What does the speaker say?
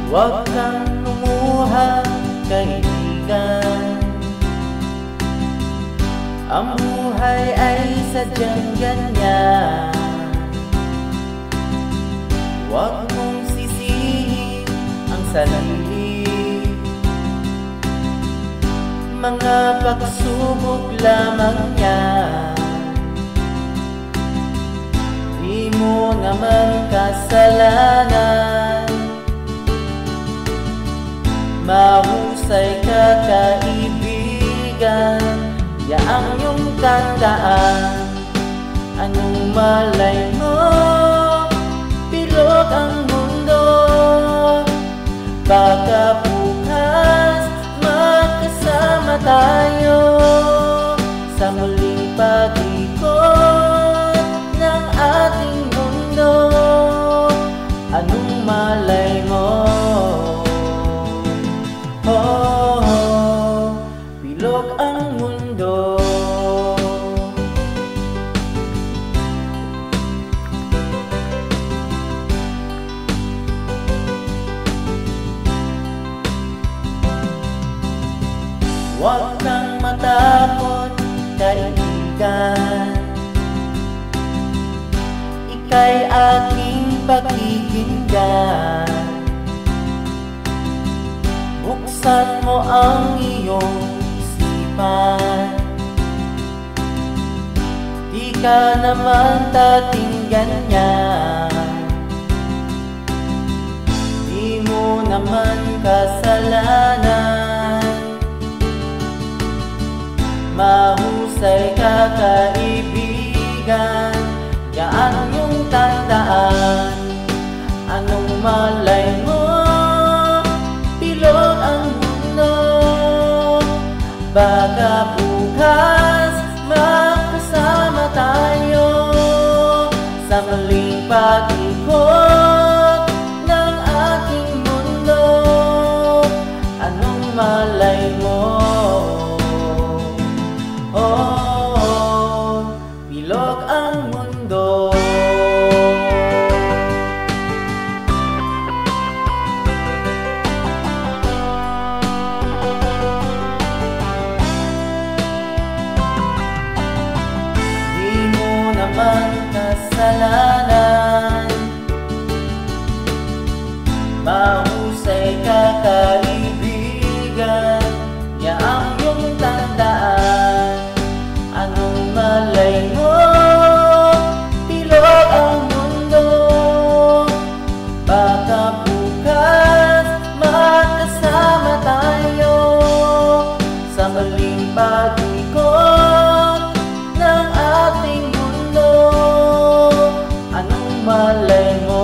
Huwag kang lumuha, kaibigan. Ang buhay ay sadyang ganyan. Huwag mong sisihin ang sarili. Mga pagsubok lamang yan. Di mo naman kasalanan. Mahusay ka, kaibigan. Yaang iyong tandaan. Anong malay mo? Bilog ang mundo. Baka bukas magkasama tayo sa muling pag-ikot ng ating mundo. Anong malay mo? Bilog ang mundo. Huwag kang matakot, kaibigan. Ika'y aking pakikinggan. Buksan mo ang iyong isipan. Di ka naman dating ganyan. Di mo naman kasalanan. Mahusay ka, kaibigan. Yaan yung tandaan. Anong malay mo? Bilog ang mundo. Baka bukas magkasama tayo sa muling pag-ikot ng ating mundo. Anong malay mo? Bilog ang mundo. Di mo naman kasalanan. Mahusay ka, kaibigan. Yaang iyong tandaan. Anong malay mo? Bilog ang mundo. Baka bukas magkasama tayo sa muling pag-ikot ng ating mundo. Anong malay mo?